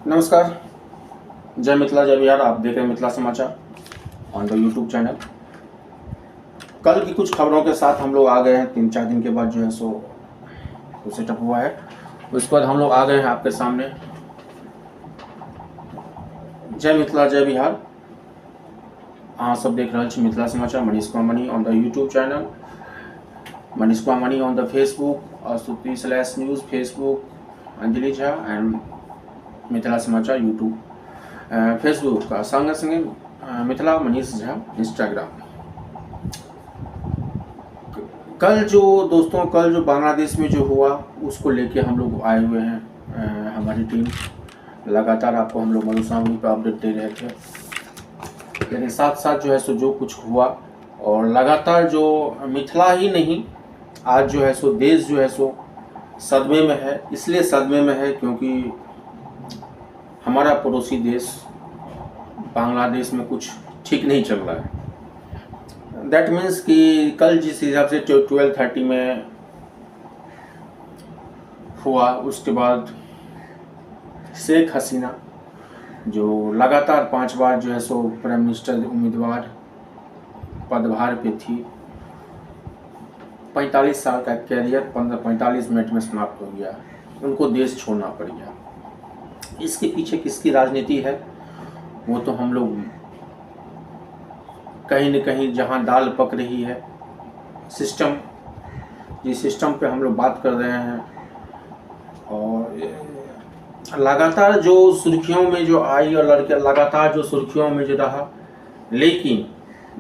नमस्कार। जय मिथिला जय बिहार। आप देख रहे हैं मिथिला समाचार ऑन द यूट्यूब चैनल। कल की कुछ खबरों के साथ हम लोग आ गए हैं। 3-4 दिन के बाद जो है सो सेटअप हुआ है। उसके बाद हम लोग आ गए हैं आपके सामने। जय मिथिला जय बिहार। अहाँ सब देख रहे हैं मिथिला समाचार Manish Kumar money on the YouTube channel, Manish Kumar money on the Facebook, /news Facebook, Anjali Jha and Mithila समाचार यूट्यूब फेसबुक का संगे संगे मिथिला मनीष झा इंस्टाग्राम। कल जो बांग्लादेश में जो हुआ उसको लेके हम लोग आए हुए हैं। हमारी टीम लगातार आपको हम लोग मधुश्रावणी पर अपडेट दे रहे थे, लेकिन साथ साथ जो है सो जो कुछ हुआ और लगातार जो मिथिला ही नहीं, आज जो है सो देश जो है सो सदमे में है। इसलिए सदमे में है क्योंकि हमारा पड़ोसी देश बांग्लादेश में कुछ ठीक नहीं चल रहा है। दैट मीन्स कि कल जिस हिसाब से 12:30 में हुआ, उसके बाद शेख हसीना जो लगातार 5 बार जो है सो प्राइम मिनिस्टर उम्मीदवार पदभार पे थी, 45 साल का कैरियर 45 मिनट में समाप्त हो गया। उनको देश छोड़ना पड़ गया। इसके पीछे किसकी राजनीति है वो तो हम लोग कहीं न कहीं, जहां दाल पक रही है, सिस्टम, जिस सिस्टम पे हम लोग बात कर रहे हैं और लगातार जो सुर्खियों में जो आई और लगातार जो सुर्खियों में जो रहा, लेकिन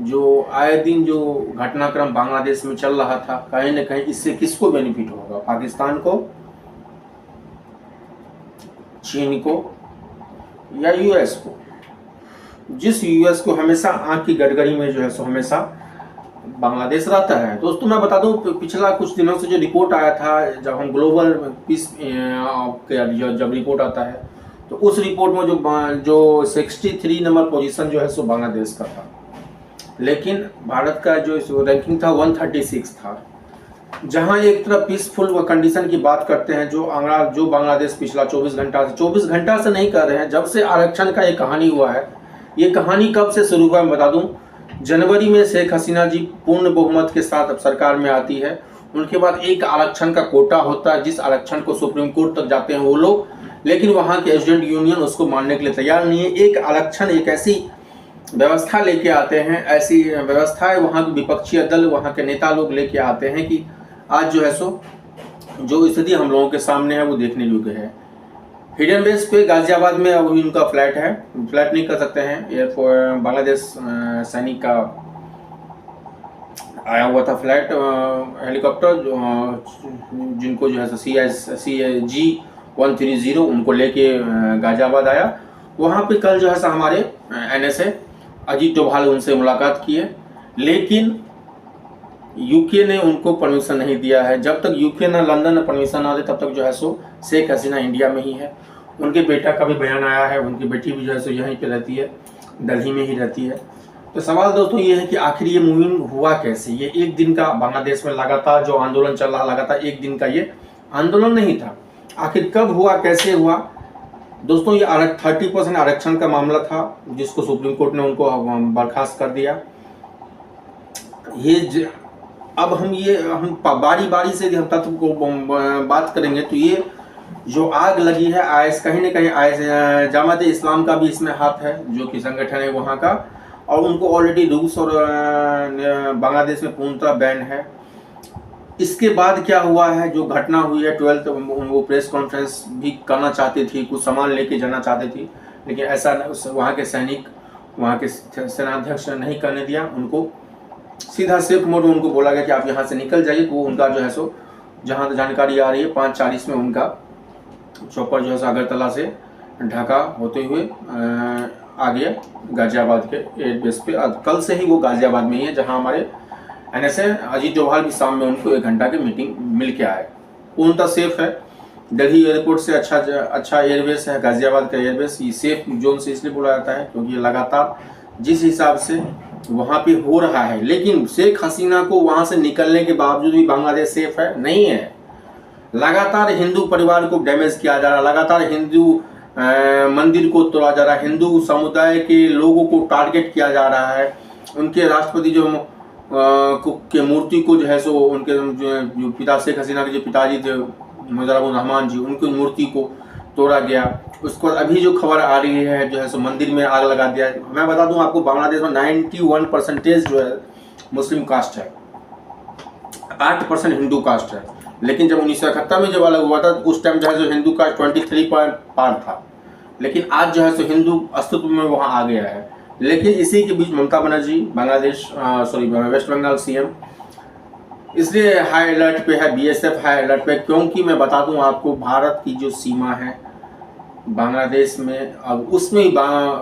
जो आए दिन जो घटनाक्रम बांग्लादेश में चल रहा था, कहीं न कहीं इससे किसको बेनिफिट होगा? पाकिस्तान को, चीन को या यूएस को? जिस यूएस को हमेशा आंख की गड़गड़ी में जो है सो हमेशा बांग्लादेश रहता है। दोस्तों मैं बता दूं, पिछला कुछ दिनों से जो रिपोर्ट आया था, जब हम ग्लोबल पीस जब रिपोर्ट आता है तो उस रिपोर्ट में जो 63 नंबर पोजीशन जो है सो बांग्लादेश का था, लेकिन भारत का जो रैंकिंग था 136 था। जहां एक तरफ पीसफुल कंडीशन की बात करते हैं, जो बांग्लादेश पिछला 24 घंटा से नहीं कर रहे हैं, जब से आरक्षण का ये कहानी हुआ है। ये कहानी कब से शुरू हुआ मैं बता दूं, जनवरी में शेख हसीना जी पूर्ण बहुमत के साथ अब सरकार में आती है। उनके बाद एक आरक्षण का कोटा होता है, जिस आरक्षण को सुप्रीम कोर्ट तक जाते हैं वो लोग, लेकिन वहां के एजेंट यूनियन उसको मानने के लिए तैयार नहीं है। एक आरक्षण एक ऐसी व्यवस्था लेके आते हैं, ऐसी व्यवस्थाएं वहां के विपक्षी दल, वहां के नेता लोग लेके आते हैं कि आज जो है सो जो स्थिति हम लोगों के सामने है वो देखने योग्य है। हिडन बेस पे गाजियाबाद में अब उनका फ्लैट है, फ्लैट नहीं कर सकते हैं। एयरफोर्स बांग्लादेश सैनिक का आया हुआ था फ्लैट, हेलीकॉप्टर जिनको जो है CG-130 उनको लेके गाजियाबाद आया। वहाँ पे कल जो है हमारे NSA अजीत डोभाल उनसे मुलाकात की है, लेकिन यूके ने उनको परमिशन नहीं दिया है। जब तक यूके ना लंदन में परमिशन ना दे तब तक जो है सो शेख हसीना इंडिया में ही है। उनके बेटा का भी बयान आया है, उनकी बेटी भी जो है सो यहीं पे रहती है, दिल्ली में ही रहती है। तो सवाल दोस्तों ये है कि आखिर ये मूविंग हुआ कैसे? ये एक दिन का बांग्लादेश में लगातार जो आंदोलन चल रहा, लगातार एक दिन का ये आंदोलन नहीं था। आखिर कब हुआ, कैसे हुआ? दोस्तों ये 30% आरक्षण का मामला था, जिसको सुप्रीम कोर्ट ने उनको बर्खास्त कर दिया। ये अब हम बारी बारी से हम तत्व को बात करेंगे तो ये जो आग लगी है आईएस, कहीं ना कहीं जमात इस्लाम का भी इसमें हाथ है, जो कि संगठन है वहाँ का, और उनको ऑलरेडी रूस और बांग्लादेश में पूर्णतः बैन है। इसके बाद क्या हुआ है, जो घटना हुई है 12th, वो प्रेस कॉन्फ्रेंस भी करना चाहती थी, कुछ सामान लेके जाना चाहती थी, लेकिन ऐसा वहाँ के सैनिक, वहाँ के सेनाध्यक्ष ने नहीं करने दिया। उनको सीधा सेफ मोड में उनको बोला गया कि आप यहाँ से निकल जाइए। तो उनका जो है सो जहाँ तक जानकारी आ रही है 5:40 में उनका चौपर जो है सो अगरतला से ढाका होते हुए आ गया गाजियाबाद के एयरबेस पे। कल से ही वो गाजियाबाद में ही है, जहाँ हमारे NSA अजीत डोभाल भी शाम में उनको 1 घंटा की मीटिंग मिल के आए। पूर्णतः सेफ है। दिल्ली एयरपोर्ट से अच्छा एयरबेस है गाजियाबाद का एयरबेस। ये सेफ जोन से इसलिए बोला जाता है क्योंकि लगातार जिस हिसाब से वहाँ पे हो रहा है, लेकिन शेख हसीना को वहाँ से निकलने के बावजूद भी बांग्लादेश सेफ है नहीं है। लगातार हिंदू परिवार को डैमेज किया जा रहा है, लगातार हिंदू मंदिर को तोड़ा जा रहा है, हिंदू समुदाय के लोगों को टारगेट किया जा रहा है, उनके राष्ट्रपति के मूर्ति को जो है सो उनके जो पिता शेख हसीना के जो पिताजी थे मुजर्रबुर रहमान जी, उनकी मूर्ति को तोड़ा गया। उसको अभी जो खबर आ रही है जो है सो मंदिर में आग लगा दिया। मैं बता दूं आपको, बांग्लादेश में 91% जो है मुस्लिम कास्ट है, 8% हिंदू कास्ट है। लेकिन जब 1971 में जब अलग हुआ था उस टाइम जो है सो हिंदू कास्ट 23 पार था, लेकिन आज जो है सो हिंदू अस्तित्व में वहाँ आ गया है। लेकिन इसी के बीच ममता बनर्जी वेस्ट बंगाल सीएम इसलिए हाई अलर्ट पे है, बीएसएफ हाई अलर्ट पे, क्योंकि मैं बता दूं आपको भारत की जो सीमा है बांग्लादेश में, अब उसमें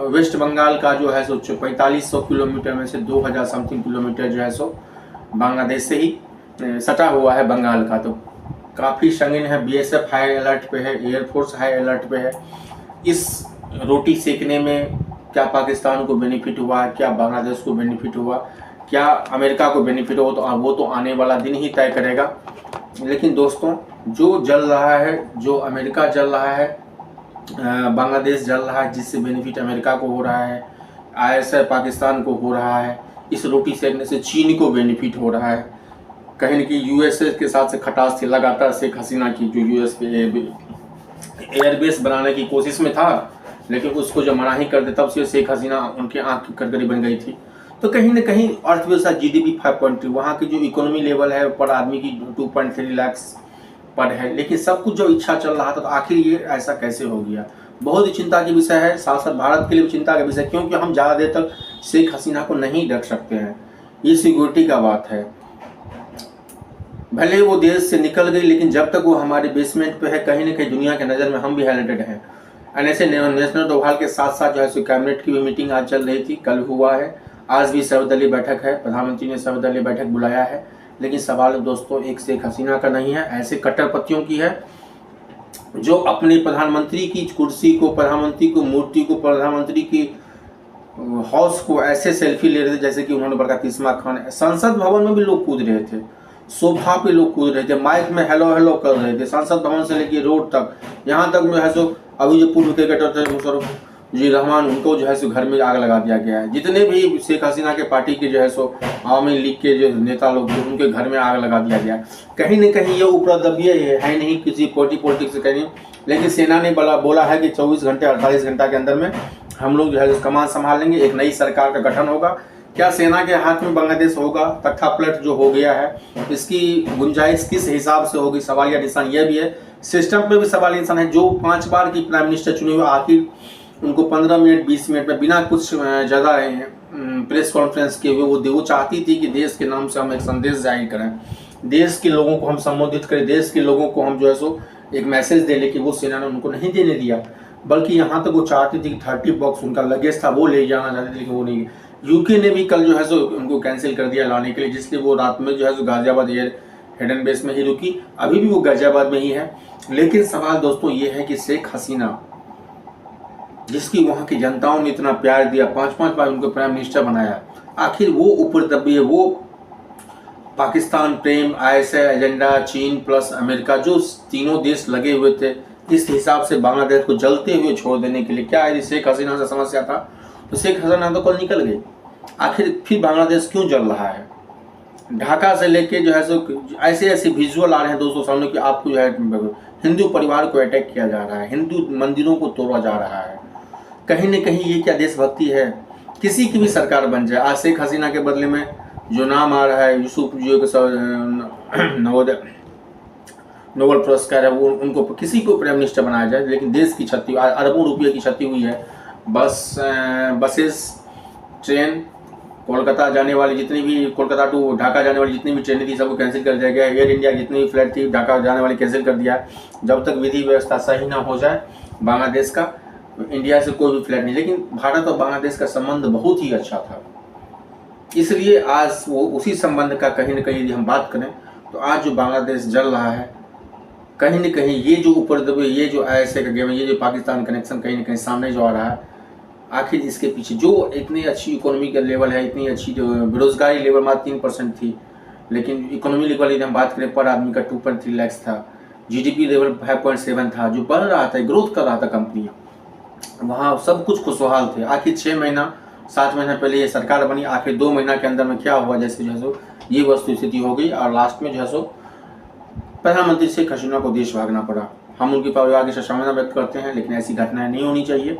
वेस्ट बंगाल का जो है सो 4500 किलोमीटर में से 2000 समथिंग किलोमीटर जो है सो बांग्लादेश से ही सटा हुआ है बंगाल का, तो काफ़ी संगीन है। बीएसएफ हाई अलर्ट पे है, एयरफोर्स हाई अलर्ट पे है। इस रोटी सेकने में क्या पाकिस्तान को बेनिफिट हुआ, क्या बांग्लादेश को बेनिफिट हुआ, क्या अमेरिका को बेनिफिट हो, तो वो तो आने वाला दिन ही तय करेगा। लेकिन दोस्तों, जो जल रहा है, जो अमेरिका जल रहा है, बांग्लादेश जल रहा है, जिससे बेनिफिट अमेरिका को हो रहा है, आईएसआई पाकिस्तान को हो रहा है, इस रोटी सेकने से चीन को बेनिफिट हो रहा है। कहीं न कहीं यूएसए के साथ से खटास थी लगातार शेख हसीना की, जो यूएस पे एयरबेस बनाने की कोशिश में था, लेकिन उसको जब मनाही कर दे तब से शेख हसीना उनकी आंख की कटघरी बन गई थी। तो कहीं न कहीं अर्थव्यवस्था जीडीपी 5.3, वहाँ की जो इकोनॉमी लेवल है पर आदमी की 2.3 लाख पर है, लेकिन सब कुछ जो इच्छा चल रहा था, तो आखिर ये ऐसा कैसे हो गया, बहुत ही चिंता की विषय है। साथ साथ भारत के लिए भी चिंता का विषय, क्योंकि हम ज़्यादा देर तक शेख हसीना को नहीं रख सकते हैं, ये सिक्योरिटी का बात है। भले वो देश से निकल गई, लेकिन जब तक वो हमारे बेसमेंट पे है, कहीं ना कहीं दुनिया के नज़र में हम भी हाईलाइटेड हैं। ऐसे नेशनल दोभाल के साथ साथ जो है सो कैबिनेट की भी मीटिंग आज चल रही थी, कल हुआ है, आज भी सर्वदलीय बैठक है, प्रधानमंत्री ने सर्वदलीय बैठक बुलाया है। लेकिन सवाल दोस्तों एक शेख हसीना का नहीं है, ऐसे कट्टरपंथियों की है जो अपने प्रधानमंत्री की कुर्सी को, प्रधानमंत्री को मूर्ति को, प्रधानमंत्री की हाउस को ऐसे सेल्फी ले रहे थे जैसे कि उन्होंने बरकत इस्मा खान। संसद भवन में भी लोग कूद रहे थे, सोफा पे लोग कूद रहे थे, माइक में हेलो हेलो कर रहे थे, संसद भवन से लेके रोड तक, यहाँ तक जो है सो अभी जो पूर्व क्रिकेटर थे मुशर्रफ जी रहमान, उनको जो है सो घर में आग लगा दिया गया है। जितने भी शेख हसीना के पार्टी के जो है सो आवामी लीग के जो नेता लोग थे, उनके घर में आग लगा दिया गया है। कहीं न कहीं ये उपद्रव्य है नहीं किसी पॉलिटिक्स से कहीं, लेकिन सेना ने बोला है कि 24 घंटे 48 घंटा के अंदर में हम लोग जो है कमान संभाल लेंगे, एक नई सरकार का गठन होगा। क्या सेना के हाथ में बांग्लादेश होगा? तख्ता पलट जो हो गया है, इसकी गुंजाइश किस हिसाब से होगी, सवाल या निशान यह भी है। सिस्टम पे भी सवाल निशान है। जो 5 बार की प्राइम मिनिस्टर चुने हुए, आखिर उनको 15 मिनट 20 मिनट में बिना कुछ ज़्यादा प्रेस कॉन्फ्रेंस के हुए वो चाहती थी कि देश के नाम से हम एक संदेश जारी करें, देश के लोगों को हम संबोधित करें, देश के लोगों को हम जो है सो एक मैसेज दे, लेकिन वो सेना ने उनको नहीं देने दिया। बल्कि यहाँ तक वो चाहती थी कि 30 बॉक्स उनका लगेज था वो ले जाना चाहती थी, लेकिन वो नहीं। यूके ने भी कल जो है सो उनको कैंसिल कर दिया लाने के लिए, जिसलिए वो रात में जो है सो गाजियाबाद एयर हेडन बेस में ही रुकी। अभी भी वो गाजियाबाद में ही है। लेकिन सवाल दोस्तों ये है कि शेख हसीना, जिसकी वहाँ की जनताओं ने इतना प्यार दिया, 5-5 बार उनको प्राइम मिनिस्टर बनाया, आखिर वो ऊपर दबी है, वो पाकिस्तान प्रेम, आईएसआई एजेंडा, चीन प्लस अमेरिका, जो तीनों देश लगे हुए थे इस हिसाब से बांग्लादेश को जलते हुए छोड़ देने के लिए। क्या यदि शेख हसीना से समस्या था तो शेख हसीना तो कल निकल गई, आखिर फिर बांग्लादेश क्यों जल रहा है? ढाका से लेके जो है सो ऐसे ऐसे विजुअल आ रहे हैं दोस्तों सामने कि आपको जो है हिंदू परिवार को अटैक किया जा रहा है, हिंदू मंदिरों को तोड़ा जा रहा है। कहीं न कहीं ये क्या देशभक्ति है? किसी की भी सरकार बन जाए, आज शेख हसीना के बदले में जो नाम आ रहा है यूसुफ जी को नोबेल पुरस्कार है, वो उनको किसी को प्राइम मिनिस्टर बनाया जाए, लेकिन देश की क्षति, अरबों रुपये की क्षति हुई है। बसेस, ट्रेन, कोलकाता जाने वाली जितनी भी, कोलकाता टू ढाका जाने वाली जितनी भी ट्रेनें थी सबको कैंसिल कर दिया गया। एयर इंडिया जितनी भी फ्लाइट थी ढाका जाने वाली कैंसिल कर दिया। जब तक विधि व्यवस्था सही ना हो जाए बांग्लादेश का, इंडिया से कोई भी फ्लाइट नहीं। लेकिन भारत और बांग्लादेश का संबंध बहुत ही अच्छा था, इसलिए आज वो उसी संबंध का कहीं न कहीं यदि हम बात करें तो आज जो बांग्लादेश जल रहा है, कहीं न कहीं ये जो ऊपर दबे, ये जो आईएसआई का गेम है, ये जो पाकिस्तान कनेक्शन कहीं न कहीं सामने जो आ रहा है, आखिर इसके पीछे जो इतनी अच्छी इकोनॉमी का लेवल है, इतनी अच्छी जो बेरोजगारी लेवल मात्र 3% थी, लेकिन इकोनॉमी लेवल यदि हम बात करें पर आदमी का 2.3 लाख था, जीडीपी लेवल 5.7 था, जो बढ़ रहा था, ग्रोथ कर रहा था कंपनियाँ। वहाँ सब कुछ खुशहाल थे। आखिर 6 महीना 7 महीना पहले ये सरकार बनी, आखिर 2 महीना के अंदर में क्या हुआ, जैसे जो है सो ये वस्तु स्थिति हो गई और लास्ट में जो है सो प्रधानमंत्री शेख हसीना को देश भागना पड़ा। हम उनके परिवार के साथ संवेदना व्यक्त करते हैं, लेकिन ऐसी घटनाएं नहीं होनी चाहिए।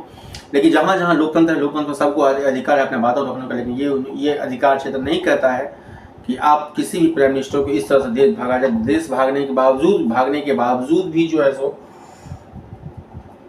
लेकिन जहाँ जहाँ लोकतंत्र है, लोकतंत्र में सबको अधिकार है अपने बातों रखने का, लेकिन ये अधिकार क्षेत्र नहीं कहता है कि आप किसी भी प्राइम मिनिस्टर को इस तरह से देश भागा जाए। देश भागने के बावजूद भी जो है सो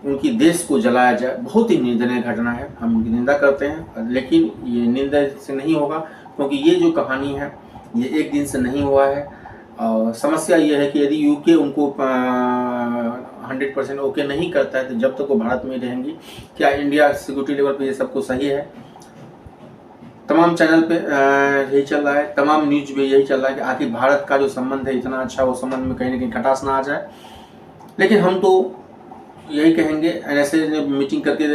उनकी देश को जलाया जाए, बहुत ही निंदनीय घटना है। हम उनकी निंदा करते हैं, लेकिन ये निंदा से नहीं होगा, क्योंकि ये जो कहानी है ये एक दिन से नहीं हुआ है। और समस्या ये है कि यदि यूके उनको 100% ओके नहीं करता है तो जब तक वो भारत में रहेंगी। क्या इंडिया सिक्योरिटी लेवल पे ये सब कुछ सही है? तमाम चैनल पे यही चल रहा है, तमाम न्यूज में यही चल रहा है कि आखिर भारत का जो संबंध है इतना अच्छा, वो संबंध में कहीं ना कहीं खटास ना आ जाए। लेकिन हम तो यही कहेंगे, NSA ने मीटिंग करके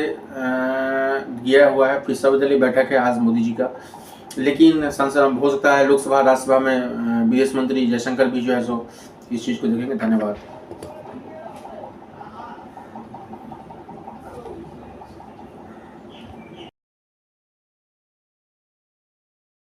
गया हुआ है, फिर सर्वदलीय बैठक है आज मोदी जी का, लेकिन संसद हो सकता है लोकसभा राज्यसभा में विदेश मंत्री जयशंकर भी जो है सो इस चीज़ को देखेंगे। धन्यवाद।